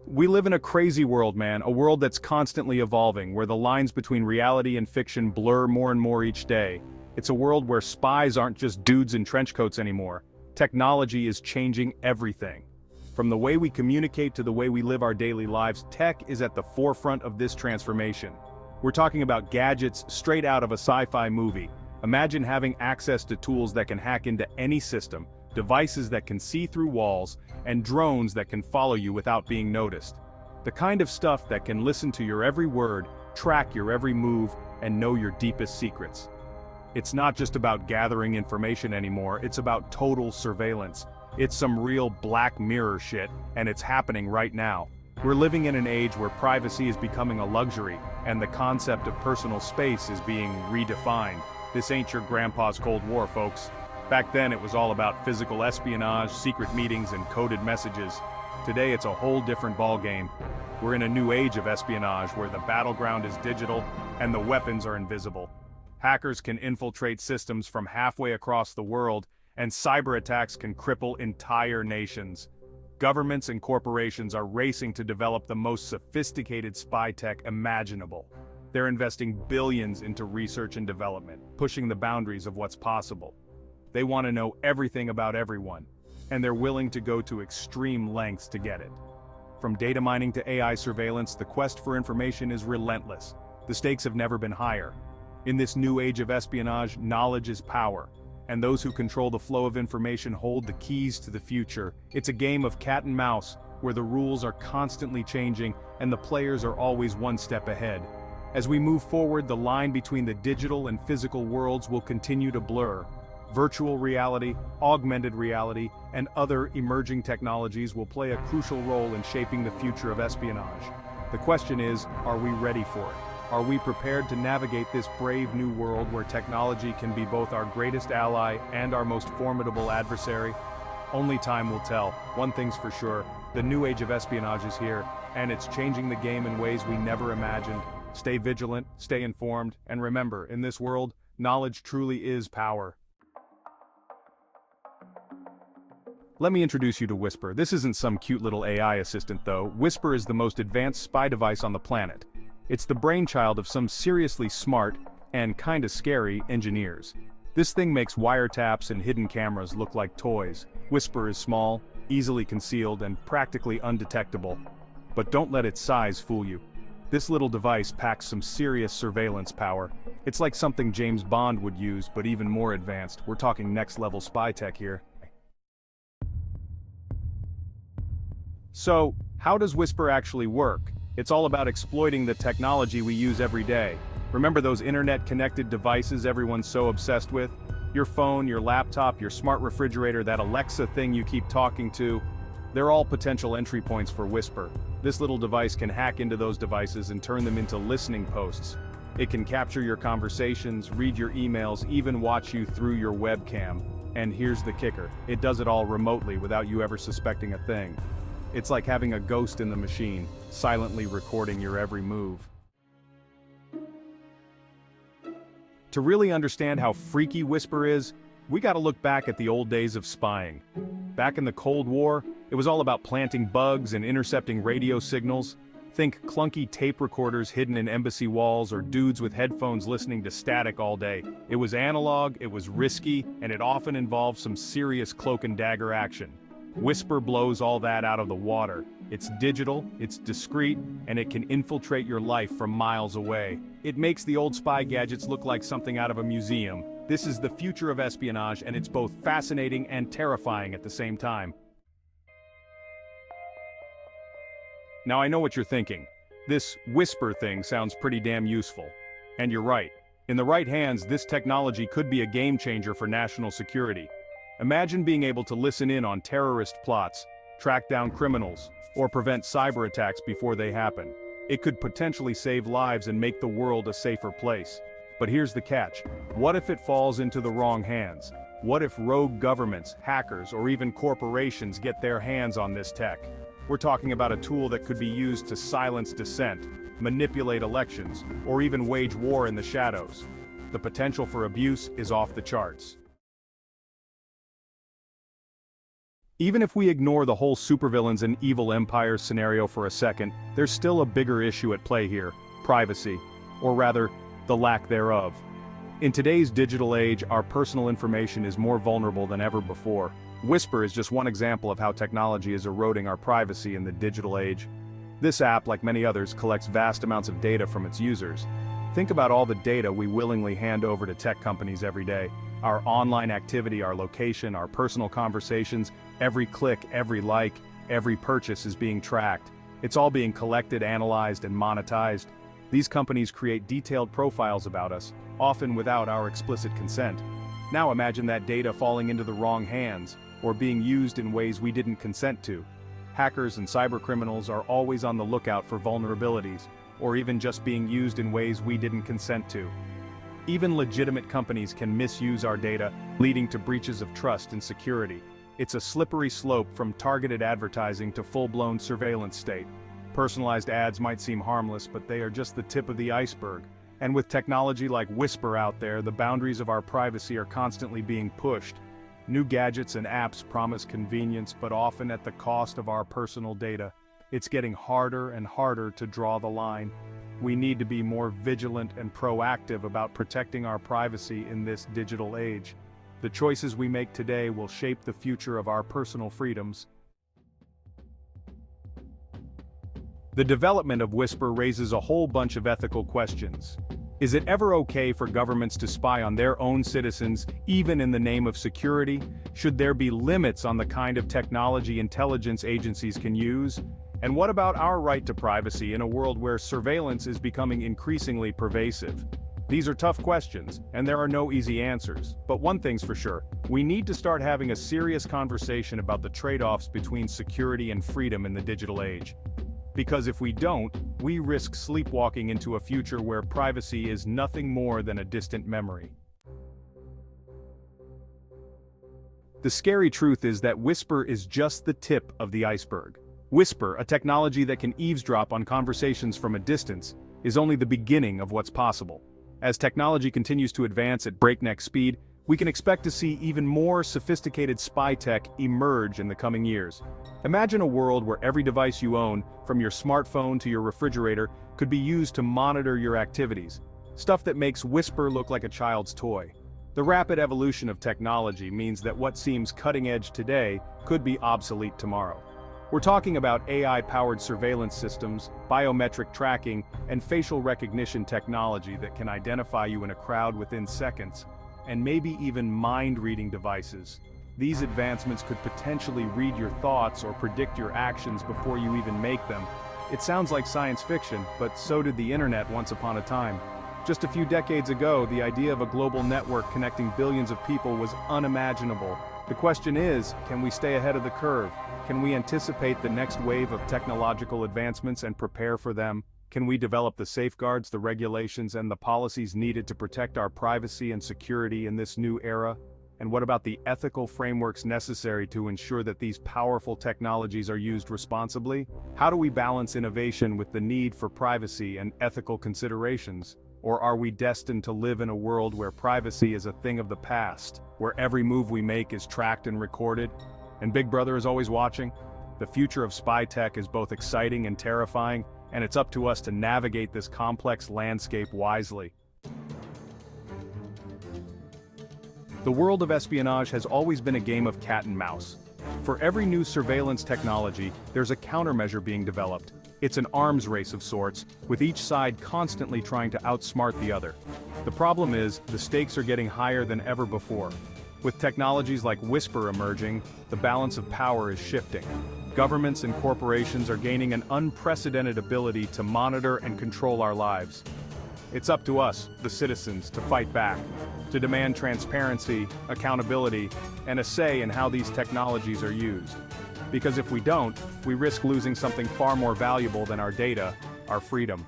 We live in a crazy world, man, a world that's constantly evolving, where the lines between reality and fiction blur more and more each day. It's a world where spies aren't just dudes in trench coats anymore. Technology is changing everything. From the way we communicate to the way we live our daily lives, tech is at the forefront of this transformation. We're talking about gadgets straight out of a sci-fi movie. Imagine having access to tools that can hack into any system, devices that can see through walls, and drones that can follow you without being noticed. The kind of stuff that can listen to your every word, track your every move, and know your deepest secrets. It's not just about gathering information anymore, it's about total surveillance. It's some real Black Mirror shit, and it's happening right now. We're living in an age where privacy is becoming a luxury, and the concept of personal space is being redefined. This ain't your grandpa's Cold War, folks. Back then it was all about physical espionage, secret meetings, and coded messages. Today it's a whole different ballgame. We're in a new age of espionage where the battleground is digital and the weapons are invisible. Hackers can infiltrate systems from halfway across the world, and cyber attacks can cripple entire nations. Governments and corporations are racing to develop the most sophisticated spy tech imaginable. They're investing billions into research and development, pushing the boundaries of what's possible. They want to know everything about everyone, and they're willing to go to extreme lengths to get it. From data mining to AI surveillance, the quest for information is relentless. The stakes have never been higher. In this new age of espionage, knowledge is power, and those who control the flow of information hold the keys to the future. It's a game of cat and mouse, where the rules are constantly changing and the players are always one step ahead. As we move forward, the line between the digital and physical worlds will continue to blur. Virtual reality, augmented reality, and other emerging technologies will play a crucial role in shaping the future of espionage. The question is, are we ready for it? Are we prepared to navigate this brave new world where technology can be both our greatest ally and our most formidable adversary? Only time will tell. One thing's for sure, the new age of espionage is here, and it's changing the game in ways we never imagined. Stay vigilant, stay informed, and remember, in this world, knowledge truly is power. Let me introduce you to Whisper. This isn't some cute little AI assistant though. Whisper is the most advanced spy device on the planet. It's the brainchild of some seriously smart, and kinda scary, engineers. This thing makes wiretaps and hidden cameras look like toys. Whisper is small, easily concealed, and practically undetectable. But don't let its size fool you. This little device packs some serious surveillance power. It's like something James Bond would use, but even more advanced. We're talking next-level spy tech here. So, how does Whisper actually work? It's all about exploiting the technology we use every day. Remember those internet-connected devices everyone's so obsessed with? Your phone, your laptop, your smart refrigerator, that Alexa thing you keep talking to. They're all potential entry points for Whisper. This little device can hack into those devices and turn them into listening posts. It can capture your conversations, read your emails, even watch you through your webcam. And here's the kicker, it does it all remotely without you ever suspecting a thing. It's like having a ghost in the machine, silently recording your every move. To really understand how freaky Whisper is, we gotta look back at the old days of spying. Back in the Cold War, it was all about planting bugs and intercepting radio signals. Think clunky tape recorders hidden in embassy walls or dudes with headphones listening to static all day. It was analog, it was risky, and it often involved some serious cloak and dagger action. Whisper blows all that out of the water. It's digital, it's discreet, and it can infiltrate your life from miles away. It makes the old spy gadgets look like something out of a museum. This is the future of espionage, and it's both fascinating and terrifying at the same time. Now I know what you're thinking. This Whisper thing sounds pretty damn useful. And you're right. In the right hands, this technology could be a game changer for national security. Imagine being able to listen in on terrorist plots, track down criminals, or prevent cyber attacks before they happen. It could potentially save lives and make the world a safer place. But here's the catch. What if it falls into the wrong hands? What if rogue governments, hackers, or even corporations get their hands on this tech? We're talking about a tool that could be used to silence dissent, manipulate elections, or even wage war in the shadows. The potential for abuse is off the charts. Even if we ignore the whole supervillains and evil empires scenario for a second, there's still a bigger issue at play here: privacy. Or rather, the lack thereof. In today's digital age, our personal information is more vulnerable than ever before. Whisper is just one example of how technology is eroding our privacy in the digital age. This app, like many others, collects vast amounts of data from its users. Think about all the data we willingly hand over to tech companies every day. Our online activity, our location, our personal conversations, every click, every like, every purchase is being tracked. It's all being collected, analyzed, and monetized. These companies create detailed profiles about us, often without our explicit consent. Now imagine that data falling into the wrong hands, or being used in ways we didn't consent to. Hackers and cybercriminals are always on the lookout for vulnerabilities, or even just being used in ways we didn't consent to. Even legitimate companies can misuse our data, leading to breaches of trust and security. It's a slippery slope from targeted advertising to full-blown surveillance state. Personalized ads might seem harmless, but they are just the tip of the iceberg. And with technology like Whisper out there, the boundaries of our privacy are constantly being pushed. New gadgets and apps promise convenience, but often at the cost of our personal data. It's getting harder and harder to draw the line. We need to be more vigilant and proactive about protecting our privacy in this digital age. The choices we make today will shape the future of our personal freedoms. The development of Whisper raises a whole bunch of ethical questions. Is it ever okay for governments to spy on their own citizens, even in the name of security? Should there be limits on the kind of technology intelligence agencies can use? And what about our right to privacy in a world where surveillance is becoming increasingly pervasive? These are tough questions, and there are no easy answers. But one thing's for sure, we need to start having a serious conversation about the trade-offs between security and freedom in the digital age. Because if we don't, we risk sleepwalking into a future where privacy is nothing more than a distant memory. The scary truth is that Whisper is just the tip of the iceberg. Whisper, a technology that can eavesdrop on conversations from a distance, is only the beginning of what's possible. As technology continues to advance at breakneck speed, we can expect to see even more sophisticated spy tech emerge in the coming years. Imagine a world where every device you own, from your smartphone to your refrigerator, could be used to monitor your activities. Stuff that makes Whisper look like a child's toy. The rapid evolution of technology means that what seems cutting-edge today could be obsolete tomorrow. We're talking about AI-powered surveillance systems, biometric tracking, and facial recognition technology that can identify you in a crowd within seconds, and maybe even mind-reading devices. These advancements could potentially read your thoughts or predict your actions before you even make them. It sounds like science fiction, but so did the internet once upon a time. Just a few decades ago, the idea of a global network connecting billions of people was unimaginable. The question is, can we stay ahead of the curve? Can we anticipate the next wave of technological advancements and prepare for them? Can we develop the safeguards, the regulations, and the policies needed to protect our privacy and security in this new era? And what about the ethical frameworks necessary to ensure that these powerful technologies are used responsibly? How do we balance innovation with the need for privacy and ethical considerations? Or are we destined to live in a world where privacy is a thing of the past, where every move we make is tracked and recorded, and Big Brother is always watching? The future of spy tech is both exciting and terrifying, and it's up to us to navigate this complex landscape wisely. The world of espionage has always been a game of cat and mouse. For every new surveillance technology, there's a countermeasure being developed. It's an arms race of sorts, with each side constantly trying to outsmart the other. The problem is, the stakes are getting higher than ever before. With technologies like Whisper emerging, the balance of power is shifting. Governments and corporations are gaining an unprecedented ability to monitor and control our lives. It's up to us, the citizens, to fight back, to demand transparency, accountability, and a say in how these technologies are used. Because if we don't, we risk losing something far more valuable than our data, our freedom.